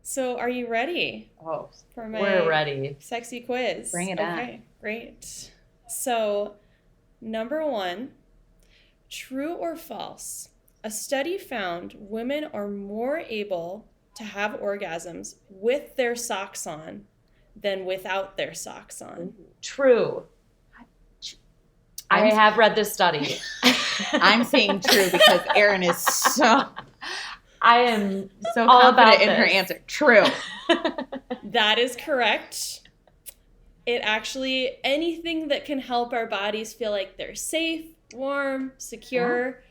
So are you ready Oh, for my We're ready. sexy quiz? Bring it on. Okay, great. So, number 1, true or false? A study found women are more able to have orgasms with their socks on than without their socks on. True. I have read this study. I'm saying true because Erin is so I am confident about in her this. answer. True. That is correct. It actually, anything that can help our bodies feel like they're safe, warm, secure,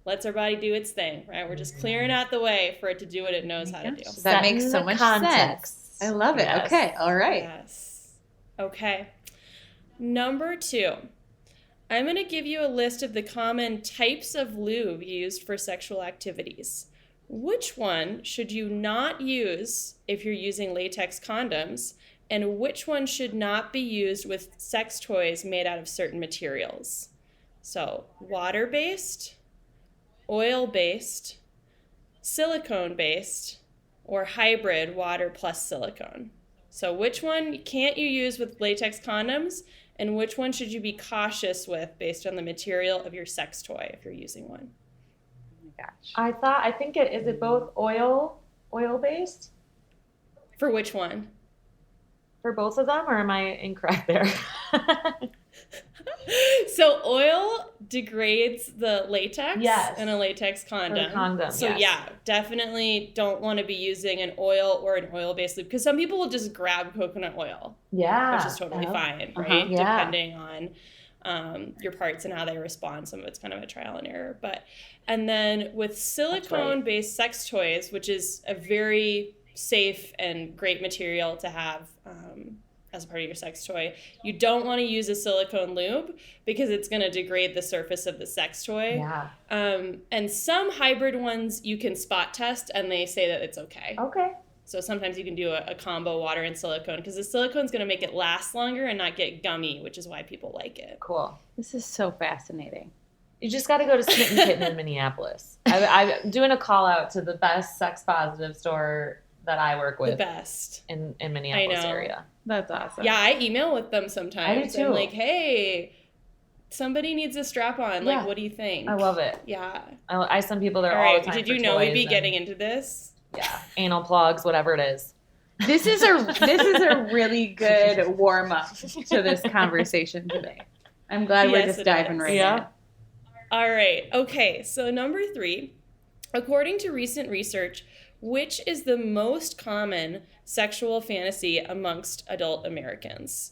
lets our body do its thing, right? We're just clearing out the way for it to do what it knows how to do. That makes so Setting the much context. sense. I love it. Yes. Okay. All right. Yes. Okay. Number 2. I'm going to give you a list of the common types of lube used for sexual activities. Which one should you not use if you're using latex condoms, and which one should not be used with sex toys made out of certain materials? So, water-based, oil-based, silicone-based, or hybrid water plus silicone. So which one can't you use with latex condoms, and which one should you be cautious with based on the material of your sex toy if you're using one? Oh my gosh. I think is it both oil based For which one? for both of them, or am I incorrect there? So oil degrades the latex Yes. in a latex condom. condom, So yes. yeah, definitely don't want to be using an oil or an oil-based lube, because some people will just grab coconut oil, Yeah. which is totally fine, right? Yeah. Depending on your parts and how they respond. Some of it's kind of a trial and error. And then with silicone-based sex toys, which is a very safe and great material to have as a part of your sex toy, you don't want to use a silicone lube because it's going to degrade the surface of the sex toy. Yeah. And some hybrid ones you can spot test, and they say that it's okay. Okay. So sometimes you can do a combo water and silicone, because the silicone's going to make it last longer and not get gummy, which is why people like it. Cool. This is so fascinating. You just got to go to Smitten Kitten in Minneapolis. I'm doing a call out to the best sex positive store that I work The with best. in Minneapolis know. area. That's awesome. Yeah, I email with them sometimes. I do too. I'm like, hey, somebody needs a strap on. Like, Yeah. what do you think? I love it. Yeah. I send people there All all right. the time. Did for you know we'd be toys getting and, into this? yeah, anal plugs, whatever it is. This is a really good warm up to this conversation today. I'm glad we're Yes, just it diving is. right Yeah. in. All right. Okay. So number 3, according to recent research, which is the most common sexual fantasy amongst adult Americans?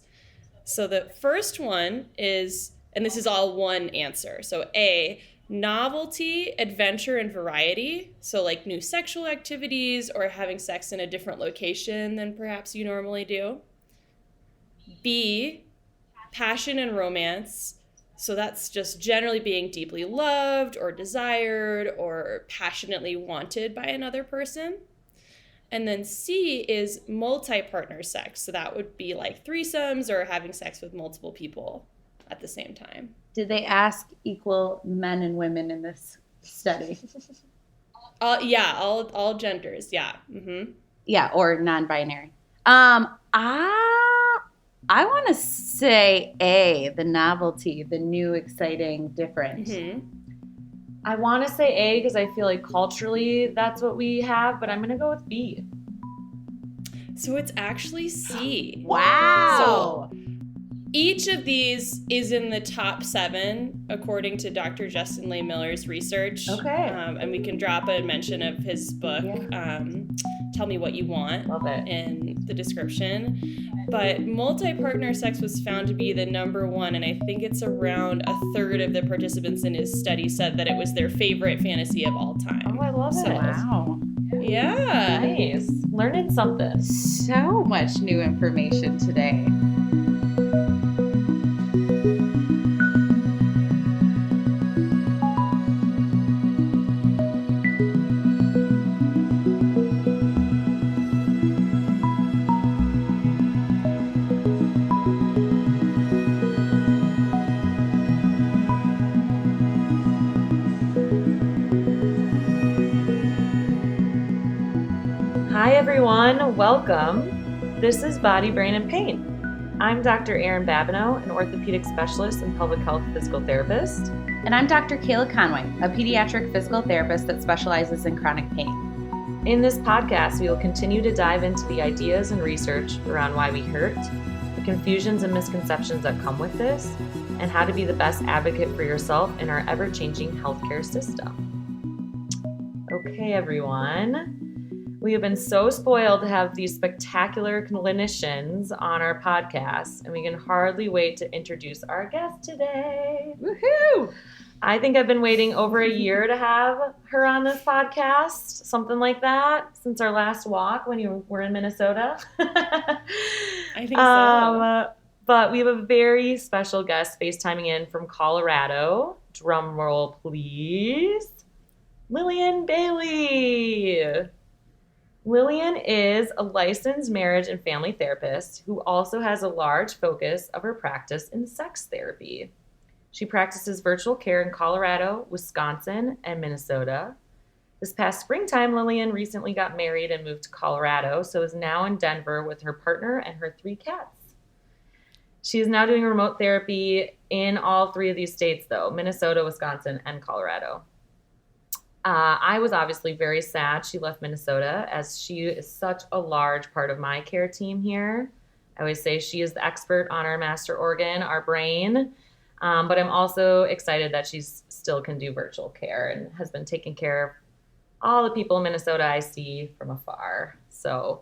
So the first one is, and this is all one answer. So A, novelty, adventure, and variety. So like new sexual activities or having sex in a different location than perhaps you normally do. B, passion and romance. So that's just generally being deeply loved or desired or passionately wanted by another person. And then C is multi-partner sex. So that would be like threesomes or having sex with multiple people at the same time. Did they ask equal men and women in this study? Yeah, all genders. Yeah. Mm-hmm. Yeah, or non-binary. I want to say A, the novelty, the new, exciting, different. Mm-hmm. I want to say A because I feel like culturally that's what we have, but I'm going to go with B. So it's actually C. Wow. So each of these is in the top 7 according to Dr. Justin Lay Miller's research. Okay. And we can drop a mention of his book, Tell Me What You Want, Love it. in the description. But multi-partner sex was found to be the number 1, and I think it's around a third of the participants in his study said that it was their favorite fantasy of all time. Oh, I love it. Wow. Yeah. Nice. Learning something. So much new information today. Hi everyone, welcome. This is Body, Brain, and Pain. I'm Dr. Erin Babineau, an orthopedic specialist and public health physical therapist. And I'm Dr. Kayla Conway, a pediatric physical therapist that specializes in chronic pain. In this podcast, we will continue to dive into the ideas and research around why we hurt, the confusions and misconceptions that come with this, and how to be the best advocate for yourself in our ever-changing healthcare system. Okay, everyone. We have been so spoiled to have these spectacular clinicians on our podcast, and we can hardly wait to introduce our guest today. Woohoo! I think I've been waiting over a year to have her on this podcast, something like that, since our last walk when you were in Minnesota. I think so. But we have a very special guest FaceTiming in from Colorado. Drum roll, please. Lillian Bailey. Lillian is a licensed marriage and family therapist who also has a large focus of her practice in sex therapy. She practices virtual care in Colorado, Wisconsin, and Minnesota. This past springtime, Lillian recently got married and moved to Colorado, so is now in Denver with her partner and her 3 cats. She is now doing remote therapy in all 3 of these states, though, Minnesota, Wisconsin, and Colorado. I was obviously very sad she left Minnesota, as she is such a large part of my care team here. I always say she is the expert on our master organ, our brain, but I'm also excited that she still can do virtual care and has been taking care of all the people in Minnesota I see from afar. So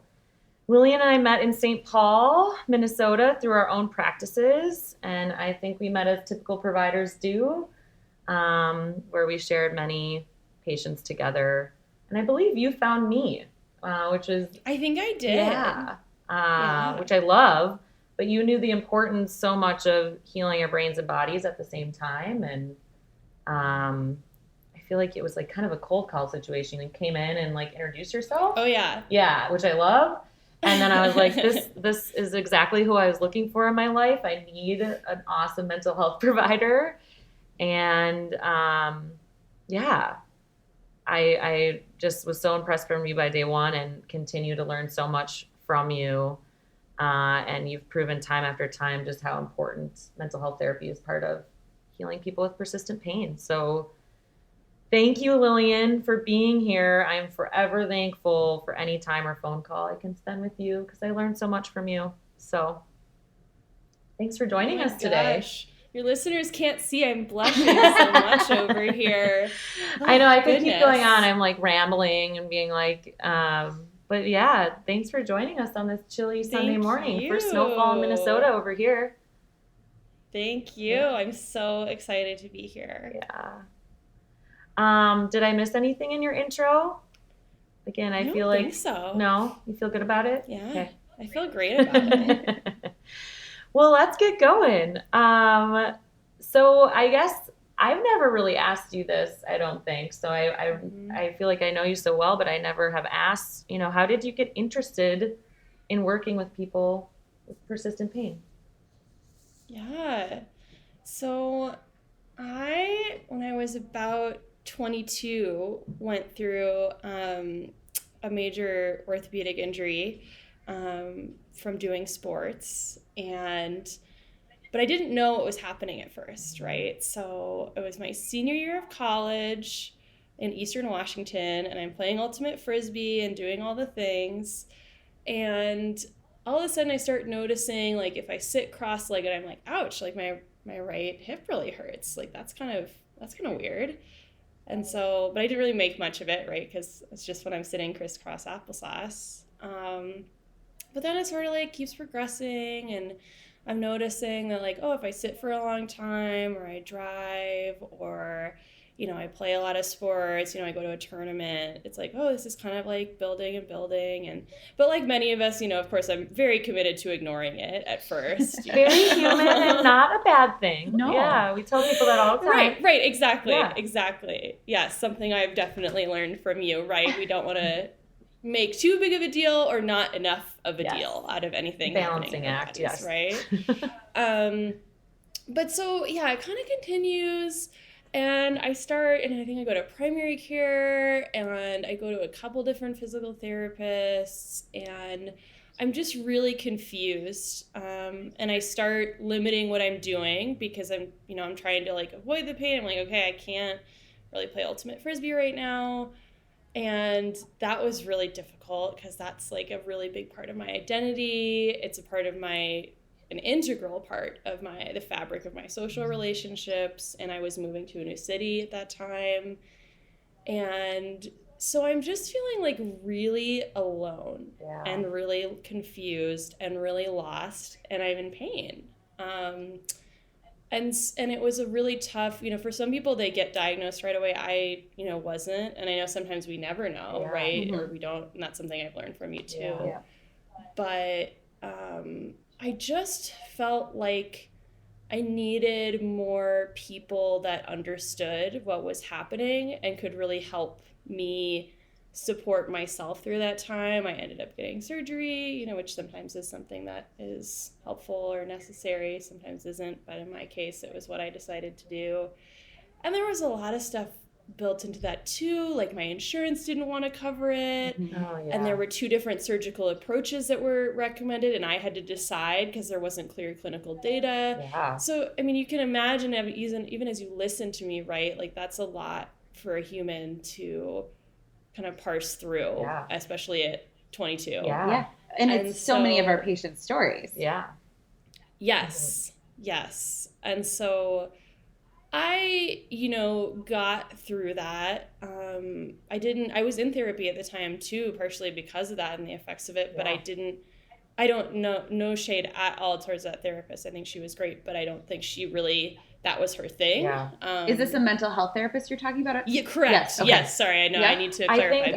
Lillian and I met in St. Paul, Minnesota through our own practices, and I think we met as typical providers do, where we shared many patients together, and I believe you found me, which is I think I did. Which I love. But you knew the importance so much of healing our brains and bodies at the same time, and I feel like it was like kind of a cold call situation. You came in and like introduced yourself. Oh yeah, which I love. And then I was like, this is exactly who I was looking for in my life. I need an awesome mental health provider, and I just was so impressed from you by day one and continue to learn so much from you. And you've proven time after time just how important mental health therapy is part of healing people with persistent pain. So thank you, Lillian, for being here. I'm forever thankful for any time or phone call I can spend with you because I learned so much from you. So thanks for joining us today. Gosh. Your listeners can't see I'm blushing so much over here. I know, I could keep going on. I'm like rambling and being like, but yeah, thanks for joining us on this chilly Sunday morning for snowfall in Minnesota over here. Thank you. Yeah. I'm so excited to be here. Yeah. Did I miss anything in your intro? Again, I feel like think so. No? You feel good about it? Yeah. Okay. I feel great about it. Well, let's get going. So I guess I've never really asked you this, I don't think. So I feel like I know you so well, but I never have asked, how did you get interested in working with people with persistent pain? Yeah. So when I was about 22, went through a major orthopedic injury from doing sports, but I didn't know what was happening at first, right? So it was my senior year of college in Eastern Washington, and I'm playing ultimate frisbee and doing all the things, and all of a sudden I start noticing, like, if I sit cross-legged, I'm like, ouch, like my right hip really hurts. Like that's kind of weird. And so, but I didn't really make much of it, right? Because it's just when I'm sitting crisscross applesauce. But then it sort of like keeps progressing, and I'm noticing that, like, if I sit for a long time, or I drive, or, I play a lot of sports, I go to a tournament, it's like, this is kind of like building. But like many of us, of course, I'm very committed to ignoring it at first. Very human and not a bad thing. No. Yeah, we tell people that all the time. Right, exactly. Yeah. Exactly. Yes, something I've definitely learned from you, right? We don't want to make too big of a deal or not enough of a deal out of anything. Balancing act, bodies, yes. Right? But so, yeah, it kind of continues. And I think I go to primary care, and I go to a couple different physical therapists, and I'm just really confused. And I start limiting what I'm doing because I'm trying to like avoid the pain. I'm like, okay, I can't really play ultimate frisbee right now. And that was really difficult because that's like a really big part of my identity. It's a part of an integral part of the fabric of my social relationships. And I was moving to a new city at that time. And so I'm just feeling like really alone and really confused and really lost, and I'm in pain. And it was a really tough, for some people they get diagnosed right away. I, wasn't, and I know sometimes we never know, right? Or we don't, and that's something I've learned from you too. Yeah. But I just felt like I needed more people that understood what was happening and could really help me support myself through that time. I ended up getting surgery, which sometimes is something that is helpful or necessary, sometimes isn't, but in my case, it was what I decided to do. And there was a lot of stuff built into that too, like my insurance didn't want to cover it, and there were 2 different surgical approaches that were recommended, and I had to decide because there wasn't clear clinical data. So you can imagine, even as you listen to me, right, like that's a lot for a human to kind of parse through, especially at 22. And it's so many of our patients' stories. Yes. And so I, got through that. I was in therapy at the time too, partially because of that and the effects of it, but I don't know, no shade at all towards that therapist. I think she was great, but I don't think she really, that was her thing. Is this a mental health therapist you're talking about? Yeah, correct. Yes, okay. Yes, sorry, I know I need to clarify.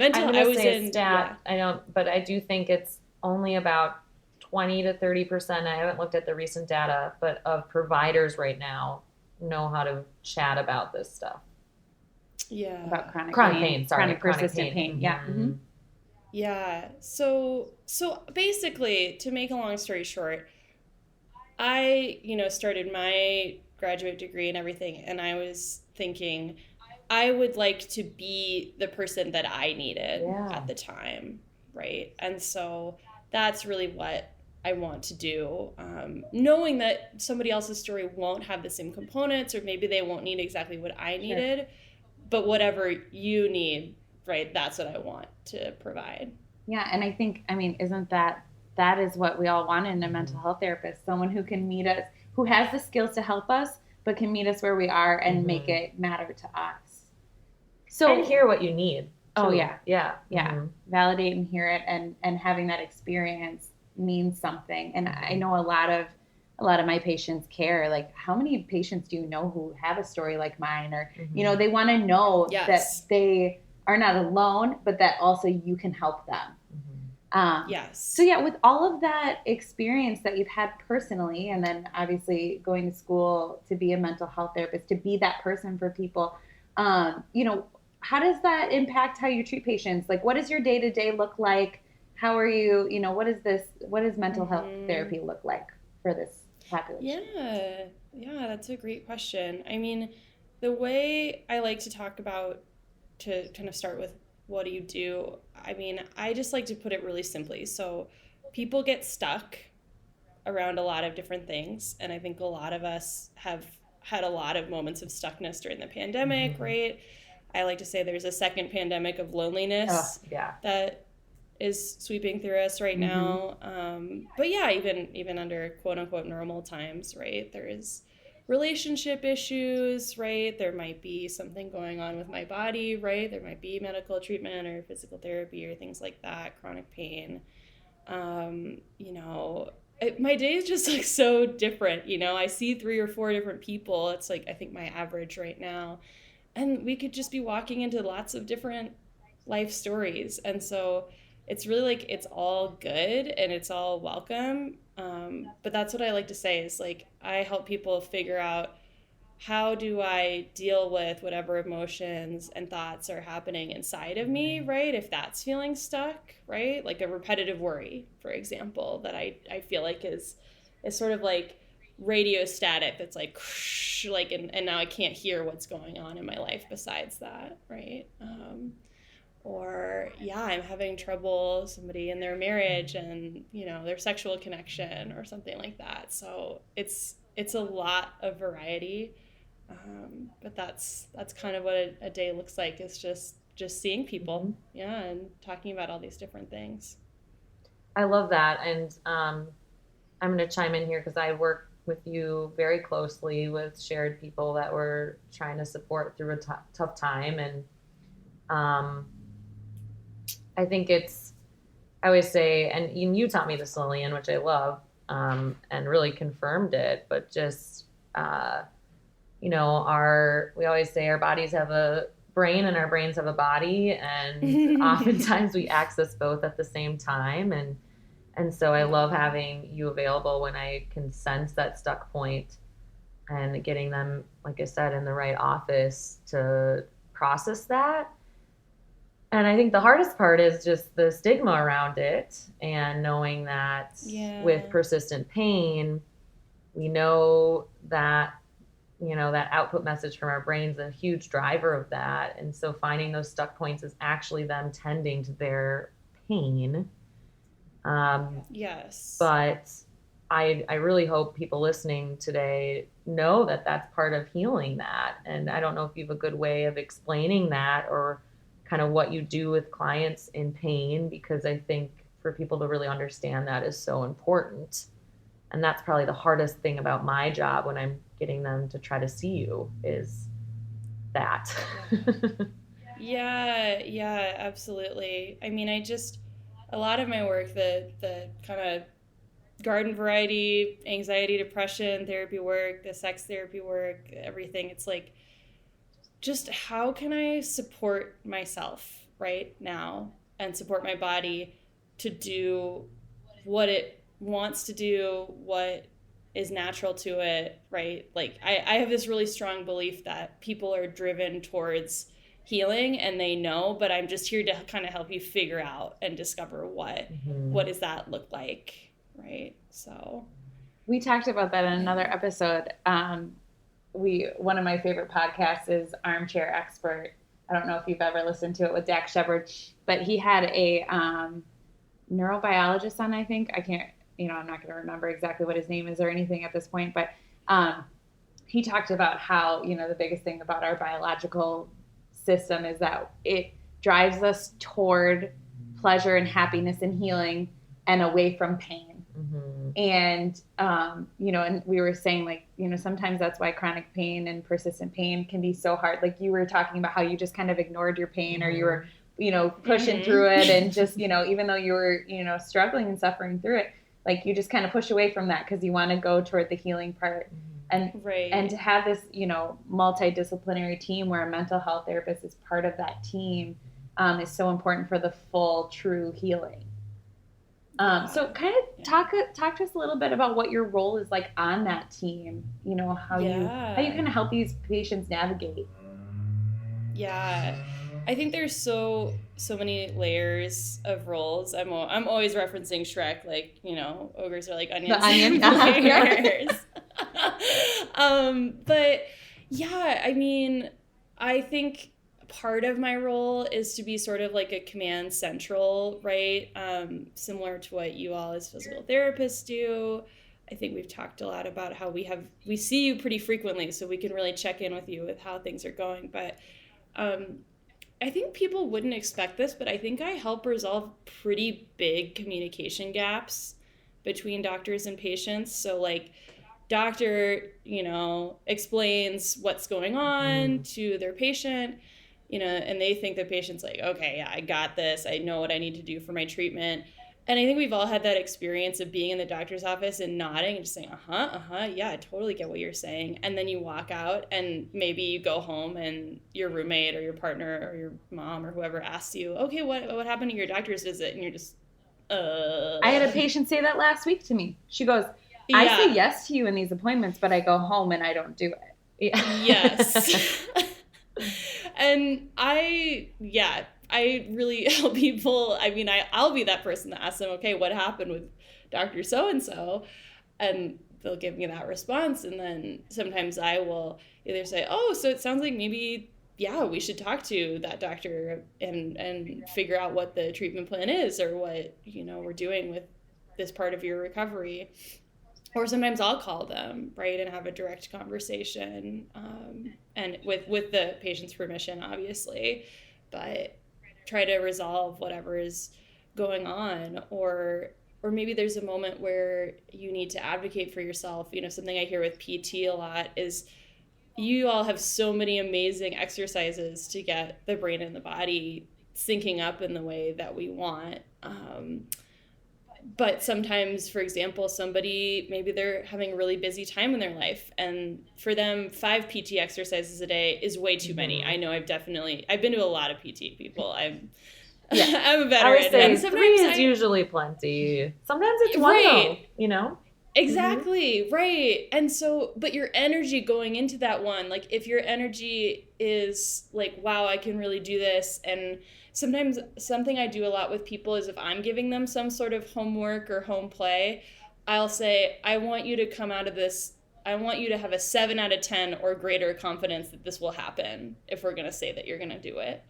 But I do think it's only about 20 to 30%. I haven't looked at the recent data, but of providers right now know how to chat about this stuff. About chronic pain. Chronic persistent pain. Yeah. So basically, to make a long story short, I, started my graduate degree and everything, and I was thinking I would like to be the person that I needed at the time, right? And so that's really what I want to do, knowing that somebody else's story won't have the same components, or maybe they won't need exactly what I needed, but whatever you need, right, that's what I want to provide. Yeah, and I think, isn't that is what we all want in a mental health therapist, someone who can meet us, who has the skills to help us, but can meet us where we are and make it matter to us. So and hear what you need. Too. Validate and hear it, and having that experience means something. And I know a lot of my patients care, like, how many patients do you know who have a story like mine, or they want to know that they are not alone, but that also you can help them. So with all of that experience that you've had personally, and then obviously going to school to be a mental health therapist, to be that person for people, how does that impact how you treat patients? Like, what does your day-to-day look like? How are you, what does mental health therapy look like for this population? Yeah, that's a great question. The way I like to talk about, to kind of start with, what do you do? I just like to put it really simply. So people get stuck around a lot of different things, and I think a lot of us have had a lot of moments of stuckness during the pandemic, right? I like to say there's a second pandemic of loneliness that is sweeping through us right now. But even under quote unquote normal times, right? There is relationship issues, right? There might be something going on with my body, right? There might be medical treatment or physical therapy or things like that, chronic pain. My day is just like so different. I see 3 or 4 different people. It's like, I think my average right now. And we could just be walking into lots of different life stories. And so it's really like, it's all good and it's all welcome. But that's what I like to say is, like, I help people figure out, how do I deal with whatever emotions and thoughts are happening inside of me, right? If that's feeling stuck, right? Like a repetitive worry, for example, that I feel like is sort of like radio static that's like and now I can't hear what's going on in my life besides that, right? Or I'm having trouble, somebody in their marriage and their sexual connection or something like that. So it's a lot of variety, but that's kind of what a day looks like, is just seeing people, and talking about all these different things. I love that. And I'm going to chime in here because I work with you very closely with shared people that were trying to support through a tough time. And I think I always say, and you taught me this, Lillian, which I love, and really confirmed it, but just, we always say our bodies have a brain and our brains have a body, and oftentimes we access both at the same time. And so I love having you available when I can sense that stuck point, and getting them, like I said, in the right office to process that. And I think the hardest part is just the stigma around it, and knowing that with persistent pain, we know that, that output message from our brain's a huge driver of that. And so finding those stuck points is actually them tending to their pain. Yes. But I really hope people listening today know that that's part of healing that. And I don't know if you have a good way of explaining that, or kind of what you do with clients in pain, because I think for people to really understand that is so important. And that's probably the hardest thing about my job when I'm getting them to try to see you, is that. Yeah, absolutely. I mean, a lot of my work, the kind of garden variety, anxiety, depression therapy work, the sex therapy work, everything, it's like, just how can I support myself right now and support my body to do what it wants to do, what is natural to it, right? Like I have this really strong belief that people are driven towards healing, and they know, but I'm just here to kind of help you figure out and discover what does that look like, right? So we talked about that in another episode. One of my favorite podcasts is Armchair Expert. I don't know if you've ever listened to it, with Dak Shepard, but he had a neurobiologist on, I think. I can't, I'm not going to remember exactly what his name is or anything at this point, but he talked about how, the biggest thing about our biological system is that it drives us toward pleasure and happiness and healing, and away from pain. And, and we were saying, like, sometimes that's why chronic pain and persistent pain can be so hard. Like you were talking about how you just kind of ignored your pain, or you were, pushing through it, and just, even though you were, struggling and suffering through it, like you just kind of push away from that because you want to go toward the healing part. And to have this, multidisciplinary team where a mental health therapist is part of that team is so important for the full, true healing. So kind of talk to us a little bit about what your role is like on that team, how you kind of help these patients navigate. Yeah. I think there's so many layers of roles. I'm always referencing Shrek, like, ogres are like onions. The onion layers. But yeah, I mean, I think part of my role is to be sort of like a command central, right? Similar to what you all as physical therapists do. I think we've talked a lot about how we see you pretty frequently, so we can really check in with you with how things are going. But I think people wouldn't expect this, but I think I help resolve pretty big communication gaps between doctors and patients. So like, doctor, explains what's going on to their patient, and they think the patient's like, okay, yeah, I got this. I know what I need to do for my treatment. And I think we've all had that experience of being in the doctor's office and nodding and just saying, yeah, I totally get what you're saying. And then you walk out, and maybe you go home and your roommate or your partner or your mom or whoever asks you, okay, what happened to your doctor's visit? And you're just, I had a patient say that last week to me. She goes, I say yes to you in these appointments, but I go home and I don't do it. Yes. And I really help people. I mean, I'll be that person that asks them, okay, what happened with Dr. So-and-so? And they'll give me that response, and then sometimes I will either say, oh, so it sounds like maybe, yeah, we should talk to that doctor and figure out what the treatment plan is, or what, you know, we're doing with this part of your recovery. Or sometimes I'll call them, right, and have a direct conversation, and with the patient's permission, obviously, but try to resolve whatever is going on. Or maybe there's a moment where you need to advocate for yourself. You know, something I hear with PT a lot is you all have so many amazing exercises to get the brain and the body syncing up in the way that we want. But sometimes, for example, somebody, maybe they're having a really busy time in their life, and for them, 5 PT exercises a day is way too many. I know I've been to a lot of PT people. I'm a veteran. I would say and 3 is usually plenty. Sometimes it's 1 though, you know? Exactly, right. And so, but your energy going into that one, like if your energy is like, wow, I can really do this. And sometimes something I do a lot with people is if I'm giving them some sort of homework or home play, I'll say, I want you to come out of this, I want you to have a 7 out of 10 or greater confidence that this will happen if we're going to say that you're going to do it.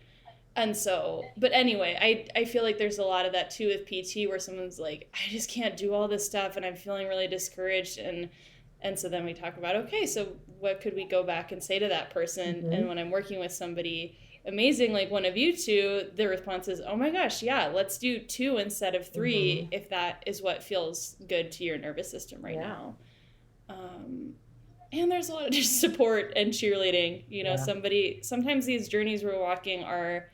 And so, but anyway, I feel like there's a lot of that too with PT where someone's like, I just can't do all this stuff and I'm feeling really discouraged. And so then we talk about, okay, so what could we go back and say to that person? And when I'm working with somebody amazing, like one of you two, the response is, oh my gosh, yeah, let's do 2 instead of 3 if that is what feels good to your nervous system right now. And there's a lot of just support and cheerleading. You know, sometimes these journeys we're walking are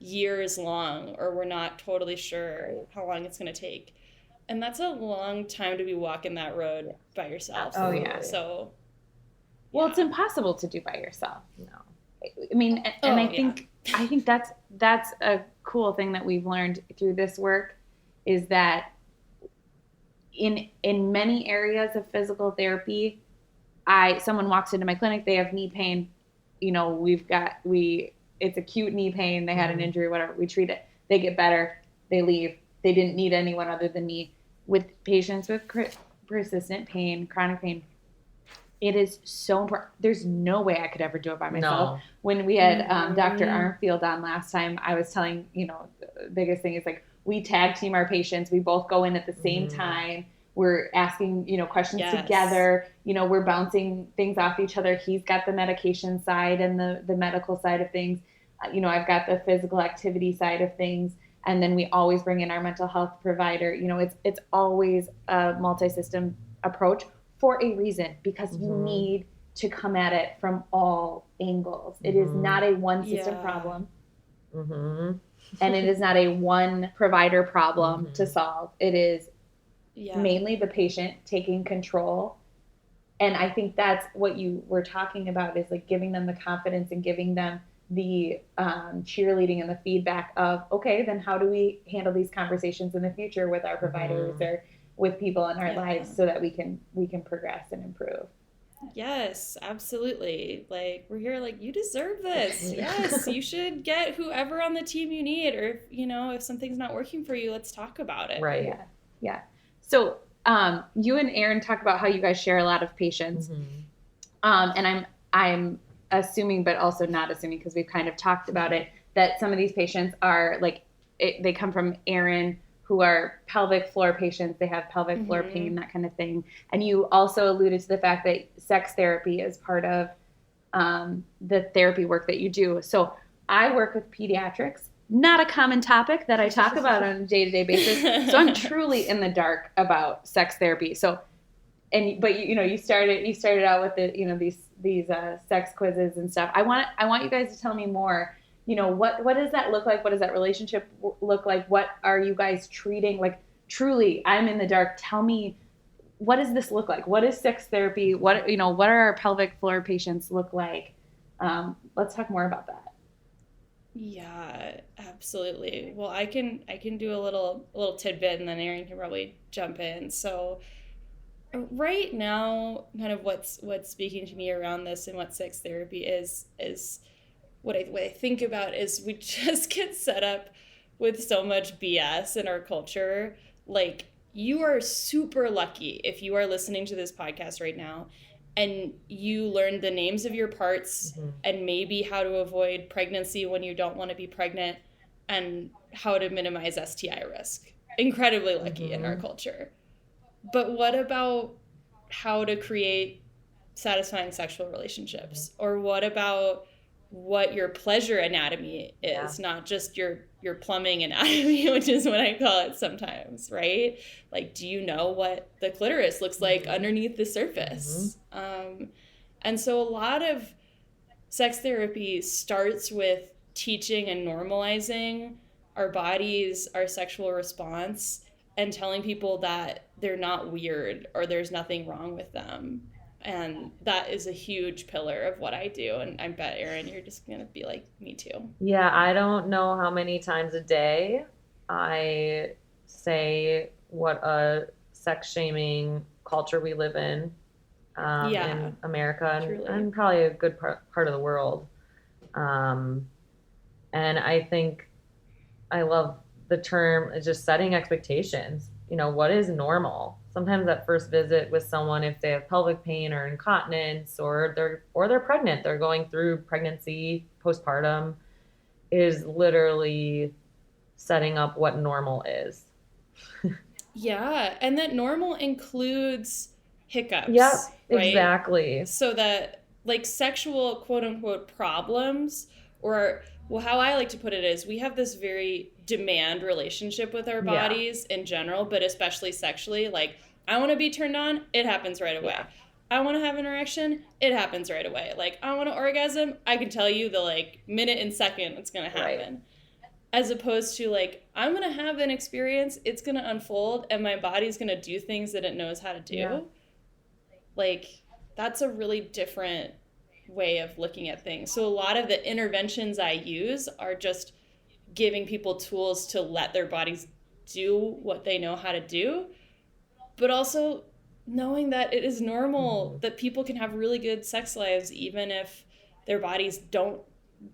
years long, or we're not totally sure how long it's going to take. And that's a long time to be walking that road by yourself. Oh, yeah. So, well, it's impossible to do by yourself. No. I mean, and I think that's a cool thing that we've learned through this work is that in many areas of physical therapy, someone walks into my clinic, they have knee pain, you know, it's acute knee pain, they had an injury, whatever, we treat it, they get better, they leave, they didn't need anyone other than me. With patients with persistent pain, chronic pain, it is so important. There's no way I could ever do it by myself. No. When we had Dr. Armfield on last time, I was telling, you know, the biggest thing is like we tag team our patients. We both go in at the same time. We're asking, you know, questions together. You know, we're bouncing things off each other. He's got the medication side and the medical side of things. You know, I've got the physical activity side of things. And then we always bring in our mental health provider. You know, it's always a multi-system approach for a reason, because you need to come at it from all angles. It is not a one system problem. And it is not a one provider problem to solve. It is mainly the patient taking control. And I think that's what you were talking about, is like giving them the confidence and giving them the cheerleading and the feedback of, okay, then how do we handle these conversations in the future with our providers or with people in our lives so that we can progress and improve. Yes, absolutely. Like, we're here, like, you deserve this. Yes, you should get whoever on the team you need, or, you know, if something's not working for you, let's talk about it. Right. Yeah. So you and Erin talk about how you guys share a lot of patients. And I'm assuming, but also not assuming, because we've kind of talked about it, that some of these patients are like, they come from Erin, who are pelvic floor patients. They have pelvic floor pain, that kind of thing. And you also alluded to the fact that sex therapy is part of the therapy work that you do. So I work with pediatrics, not a common topic that I talk about on a day-to-day basis. So I'm truly in the dark about sex therapy. So, but you know, you started out with the, you know, these sex quizzes and stuff. I want you guys to tell me more. You know, what does that look like? What does that relationship look like? What are you guys treating? Like, truly, I'm in the dark. Tell me, what does this look like? What is sex therapy? What are our pelvic floor patients look like? Let's talk more about that. Yeah, absolutely. Well, I can do a little tidbit, and then Erin can probably jump in. So right now, kind of what's speaking to me around this and what sex therapy is what I think about is we just get set up with so much BS in our culture. Like, you are super lucky if you are listening to this podcast right now and you learned the names of your parts and maybe how to avoid pregnancy when you don't want to be pregnant and how to minimize STI risk. Incredibly lucky in our culture. But what about how to create satisfying sexual relationships? Or what about what your pleasure anatomy is, not just your plumbing anatomy, which is what I call it sometimes, right? Like, do you know what the clitoris looks like underneath the surface? And so a lot of sex therapy starts with teaching and normalizing our bodies, our sexual response, and telling people that they're not weird or there's nothing wrong with them. And that is a huge pillar of what I do. And I bet, Erin, you're just going to be like, me too. Yeah, I don't know how many times a day I say what a sex-shaming culture we live in America and probably a good part of the world. And I think I love the term just setting expectations. You know, what is normal? Sometimes that first visit with someone, if they have pelvic pain or incontinence or they're pregnant, they're going through pregnancy, postpartum, is literally setting up what normal is. Yeah, and that normal includes hiccups. Yep, right? Exactly. So that like sexual quote unquote problems, or well, how I like to put it is we have this very demand relationship with our bodies in general, but especially sexually. Like, I want to be turned on, it happens right away. Yeah. I want to have an erection, it happens right away. Like, I want to orgasm, I can tell you the like minute and second it's going to happen. Right. As opposed to like, I'm going to have an experience, it's going to unfold, and my body's going to do things that it knows how to do. Yeah. Like, that's a really different way of looking at things. So a lot of the interventions I use are just giving people tools to let their bodies do what they know how to do, but also knowing that it is normal that people can have really good sex lives even if their bodies don't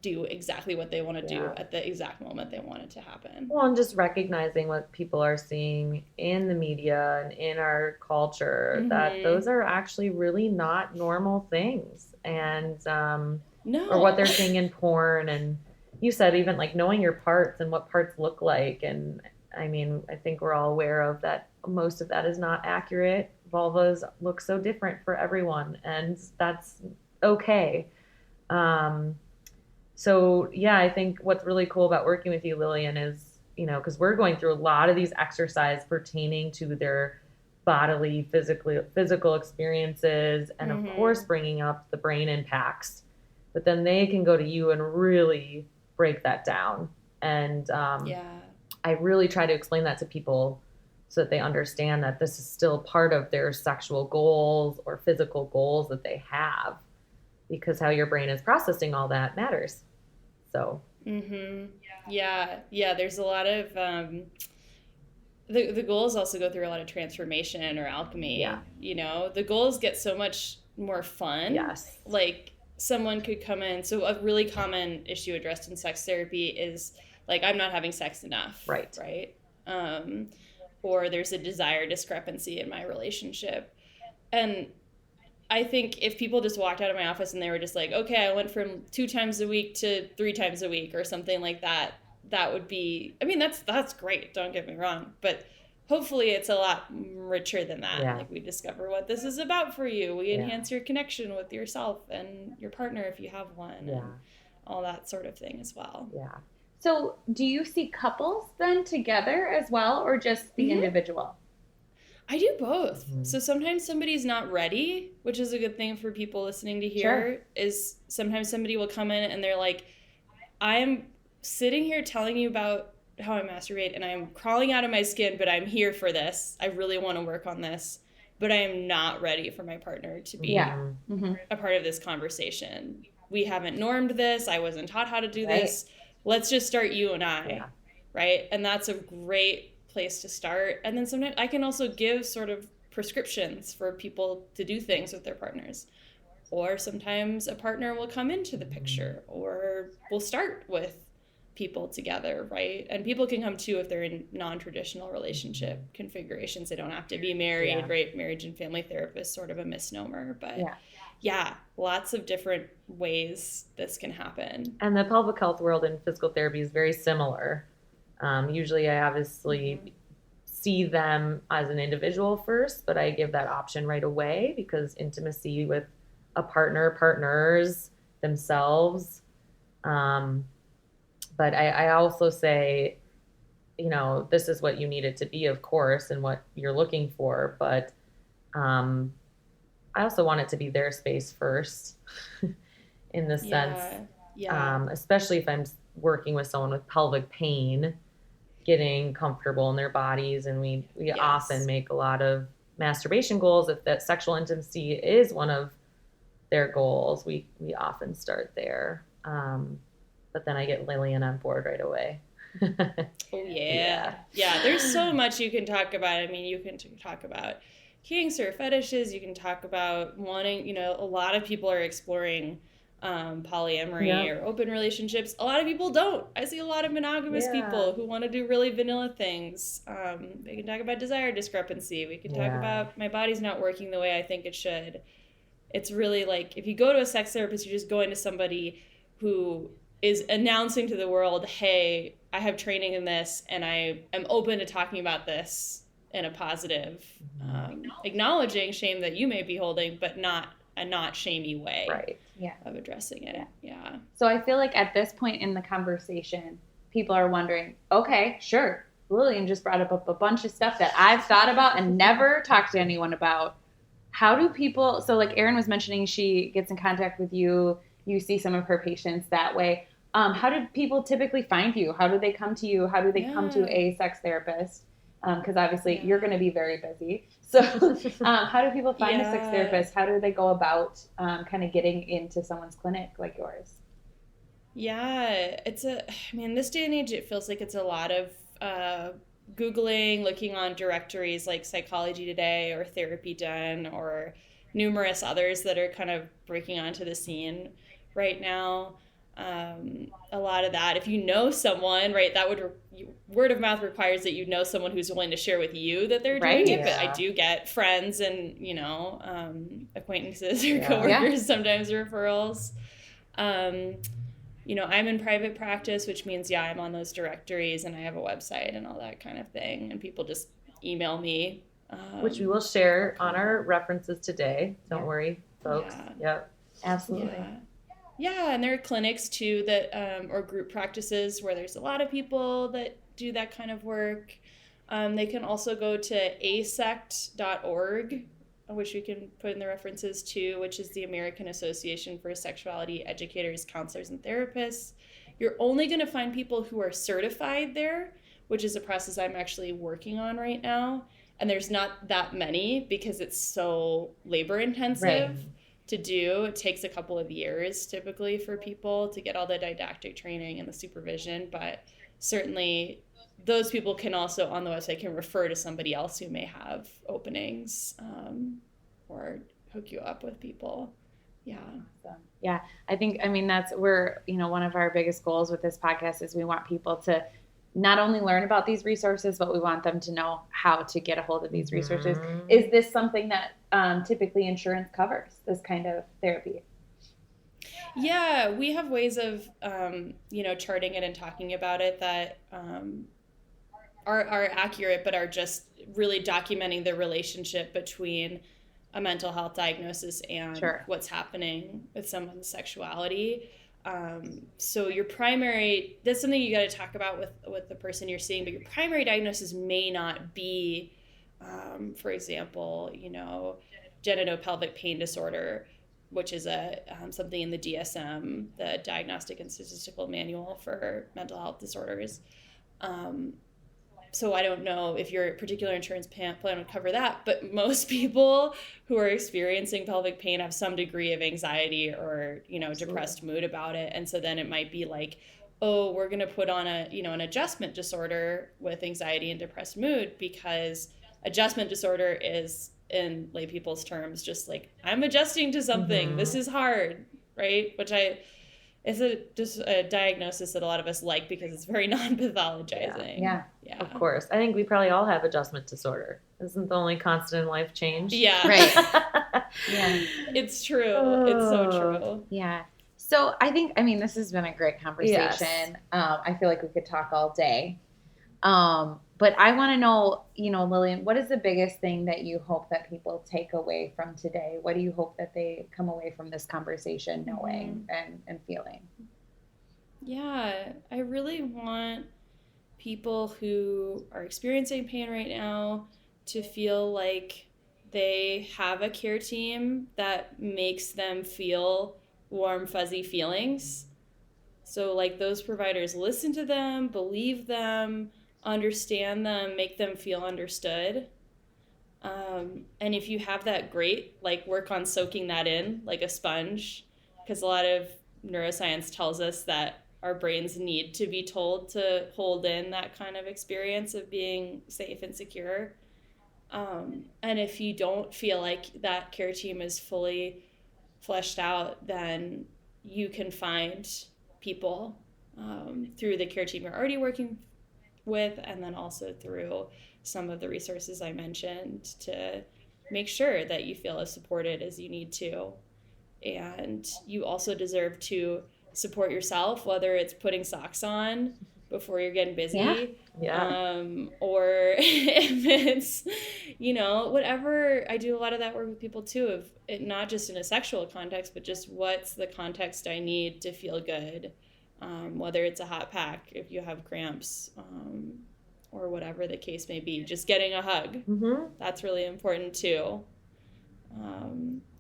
do exactly what they want to do at the exact moment they want it to happen. Well, and just recognizing what people are seeing in the media and in our culture, that those are actually really not normal things. And or what they're seeing in porn. And you said even like knowing your parts and what parts look like. And I mean, I think we're all aware of that. Most of that is not accurate. Vulvas look so different for everyone, and that's okay. So yeah, I think what's really cool about working with you, Lillian, is, you know, because we're going through a lot of these exercises pertaining to their bodily, physical experiences, and of course bringing up the brain impacts. But then they can go to you and really break that down. And I really try to explain that to people so that they understand that this is still part of their sexual goals or physical goals that they have, because how your brain is processing all that matters. So. Yeah. There's a lot of the goals also go through a lot of transformation or alchemy. Yeah. You know, the goals get so much more fun. Yes. Like someone could come in. So a really common issue addressed in sex therapy is like, I'm not having sex enough. Right. Or there's a desire discrepancy in my relationship. And I think if people just walked out of my office and they were just like, okay, I went from 2 times a week to 3 times a week or something like that, that would be, I mean, that's great. Don't get me wrong. But hopefully it's a lot richer than that. Yeah. Like we discover what this is about for you. We enhance your connection with yourself and your partner if you have one. And all that sort of thing as well. Yeah. So do you see couples then together as well, or just the individual? I do both. So sometimes somebody's not ready, which is a good thing for people listening to hear, is sometimes somebody will come in and they're like, I am sitting here telling you about how I masturbate and I'm crawling out of my skin, but I'm here for this. I really want to work on this, but I am not ready for my partner to be a part of this conversation. We haven't normed this. I wasn't taught how to do this. Let's just start you and I, right? And that's a great place to start. And then sometimes I can also give sort of prescriptions for people to do things with their partners. Or sometimes a partner will come into the picture, or we'll start with people together, right? And people can come too if they're in non-traditional relationship configurations. They don't have to be married, right? Marriage and family therapist, sort of a misnomer, but yeah, lots of different ways this can happen. And the pelvic health world in physical therapy is very similar. Usually I obviously see them as an individual first, but I give that option right away because intimacy with a partners themselves. But I also say, you know, this is what you need it to be, of course, and what you're looking for. But I also want it to be their space first in the sense, especially if I'm working with someone with pelvic pain, getting comfortable in their bodies. And we often make a lot of masturbation goals. If that sexual intimacy is one of their goals, we often start there. But then I get Lillian on board right away. Yeah, there's so much you can talk about. I mean, you can talk about kinks or fetishes. You can talk about wanting, you know, a lot of people are exploring polyamory or open relationships. A lot of people don't. I see a lot of monogamous people who want to do really vanilla things. They can talk about desire discrepancy. We can talk about my body's not working the way I think it should. It's really like, if you go to a sex therapist, you're just going to somebody who is announcing to the world, hey, I have training in this and I am open to talking about this in a positive, acknowledging shame that you may be holding, but not a not shamey way of addressing it. So I feel like at this point in the conversation, people are wondering, okay, sure, Lillian just brought up a bunch of stuff that I've thought about and never talked to anyone about. How do people, so like Erin was mentioning, she gets in contact with you, you see some of her patients that way. How do people typically find you? How do they come to you? How do they come to a sex therapist? Because obviously you're going to be very busy. So how do people find a sex therapist? How do they go about kind of getting into someone's clinic like yours? This day and age, it feels like it's a lot of Googling, looking on directories like Psychology Today or Therapy Done or numerous others that are kind of breaking onto the scene right now. A lot of that, if you know someone, right, that would word of mouth requires that you know someone who's willing to share with you that they're doing it. But I do get friends and, you know, acquaintances or coworkers, sometimes referrals. You know, I'm in private practice, which means, I'm on those directories and I have a website and all that kind of thing. And people just email me. Which we will share on our references today. Don't worry, folks. Absolutely. And there are clinics too that, or group practices where there's a lot of people that do that kind of work. They can also go to asect.org, which we can put in the references too, which is the American Association for Sexuality Educators, Counselors, and Therapists. You're only going to find people who are certified there, which is a process I'm actually working on right now. And there's not that many because it's so labor intensive to do. It takes a couple of years typically for people to get all the didactic training and the supervision, but certainly those people can also on the website can refer to somebody else who may have openings or hook you up with people. I think, that's where, one of our biggest goals with this podcast is we want people to not only learn about these resources, but we want them to know how to get a hold of these resources. Is this something that typically insurance covers, this kind of therapy? Yeah, we have ways of, charting it and talking about it that are accurate, but are just really documenting the relationship between a mental health diagnosis and what's happening with someone's sexuality. So your primary, that's something you got to talk about with the person you're seeing, but your primary diagnosis may not be, for example, genitopelvic pain disorder, which is something in the DSM, the Diagnostic and Statistical Manual for Mental Health Disorders. So I don't know if your particular insurance plan would cover that, but most people who are experiencing pelvic pain have some degree of anxiety or, depressed mood about it. And so then it might be like, oh, we're going to put on an adjustment disorder with anxiety and depressed mood, because adjustment disorder is, in lay people's terms, just like, I'm adjusting to something. This is hard, right? Which it's just a diagnosis that a lot of us like because it's very non-pathologizing. Yeah. Of course. I think we probably all have adjustment disorder. Isn't the only constant in life change? Yeah. Right. Yeah. It's true. It's so true. Yeah. So I think, this has been a great conversation. Yes. I feel like we could talk all day. But I want to know, Lillian, what is the biggest thing that you hope that people take away from today? What do you hope that they come away from this conversation knowing and feeling? Yeah, I really want people who are experiencing pain right now to feel like they have a care team that makes them feel warm, fuzzy feelings. So like those providers listen to them, believe them, understand them, make them feel understood. And if you have that, great, like work on soaking that in like a sponge, because a lot of neuroscience tells us that our brains need to be told to hold in that kind of experience of being safe and secure. And if you don't feel like that care team is fully fleshed out, then you can find people through the care team you're already working with, and then also through some of the resources I mentioned to make sure that you feel as supported as you need to. And you also deserve to support yourself, whether it's putting socks on before you're getting busy, or if it's, whatever. I do a lot of that work with people too, of it, not just in a sexual context, but just what's the context I need to feel good, whether it's a hot pack if you have cramps, or whatever the case may be. Just getting a hug, that's really important too.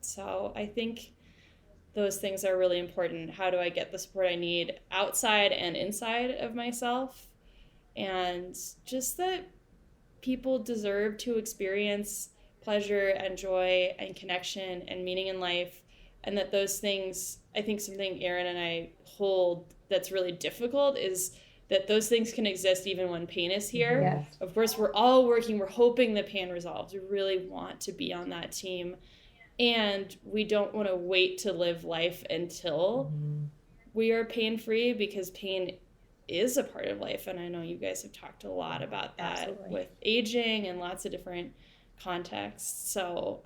So I think those things are really important. How do I get the support I need outside and inside of myself? And just that people deserve to experience pleasure and joy and connection and meaning in life. And that those things, I think something Erin and I hold that's really difficult is that those things can exist even when pain is here. Yes. Of course, we're all working, we're hoping the pain resolves. We really want to be on that team. And we don't want to wait to live life until we are pain-free, because pain is a part of life. And I know you guys have talked a lot about that with aging and lots of different contexts. So,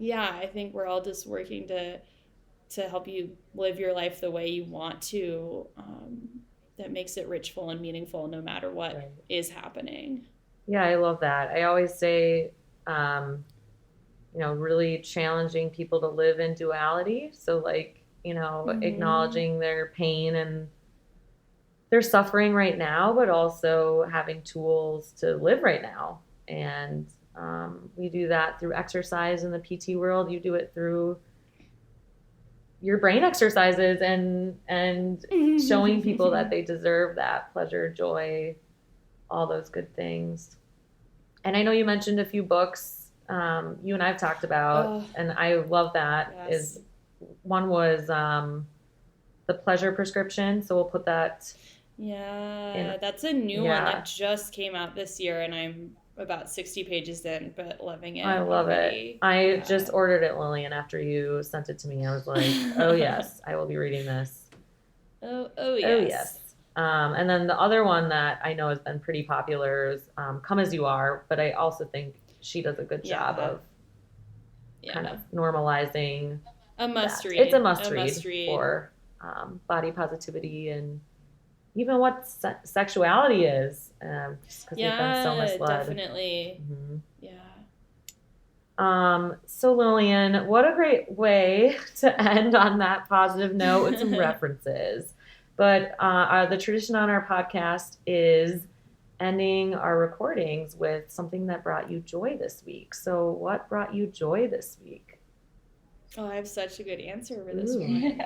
I think we're all just working to help you live your life the way you want to, that makes it richful and meaningful no matter what is happening. Yeah, I love that. I always say, really challenging people to live in duality. So like, acknowledging their pain and their suffering right now, but also having tools to live right now. And we do that through exercise in the PT world. You do it through your brain exercises and showing people that they deserve that pleasure, joy, all those good things. And I know you mentioned a few books you and I've talked about, and I love that. Yes. One was The Pleasure Prescription. So we'll put that. Yeah, that's a new one that just came out this year, and I'm about 60 pages in, but loving it. I love it. I just ordered it, Lillian, after you sent it to me. I was like, oh yes, I will be reading this. Oh yes. Oh yes. And then the other one that I know has been pretty popular is Come As You Are, but I also think she does a good job of kind of normalizing. A must read. It's a must read for body positivity and even what sexuality is, just because we've been so misled. Definitely. Mm-hmm. Yeah. So Lillian, what a great way to end on that positive note with some references. But the tradition on our podcast is ending our recordings with something that brought you joy this week. So what brought you joy this week? Oh, I have such a good answer for this one.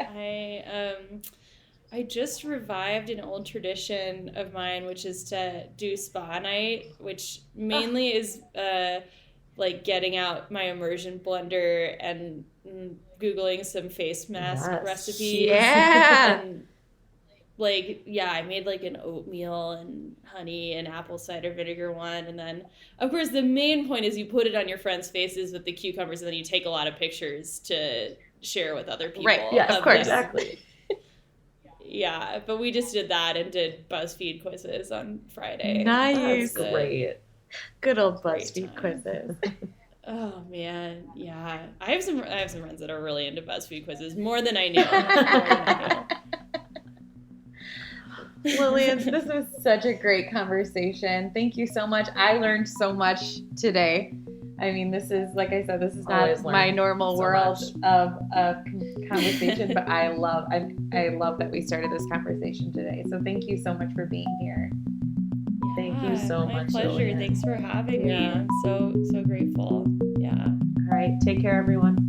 I just revived an old tradition of mine, which is to do spa night, which mainly is like getting out my immersion blender and Googling some face mask recipes. Yeah. And I made like an oatmeal and honey and apple cider vinegar one. And then, of course, the main point is you put it on your friends' faces with the cucumbers, and then you take a lot of pictures to share with other people. Right. Yeah, of course. Exactly. Yeah, but we just did that and did BuzzFeed quizzes on Friday. Nice. That's great. Good old Great BuzzFeed time. quizzes. Oh man, yeah. I have some friends that are really into BuzzFeed quizzes more than I knew. More than I knew. Lillian, this was such a great conversation. Thank you so much. I learned so much today. I mean, this is, like I said, this is Always not my learn normal so world much. of conversation, but I love that we started this conversation today. So thank you so much for being here. Thank you so my much, pleasure. Lillian. Thanks for having me. Yeah. I'm so grateful. Yeah. All right. Take care, everyone.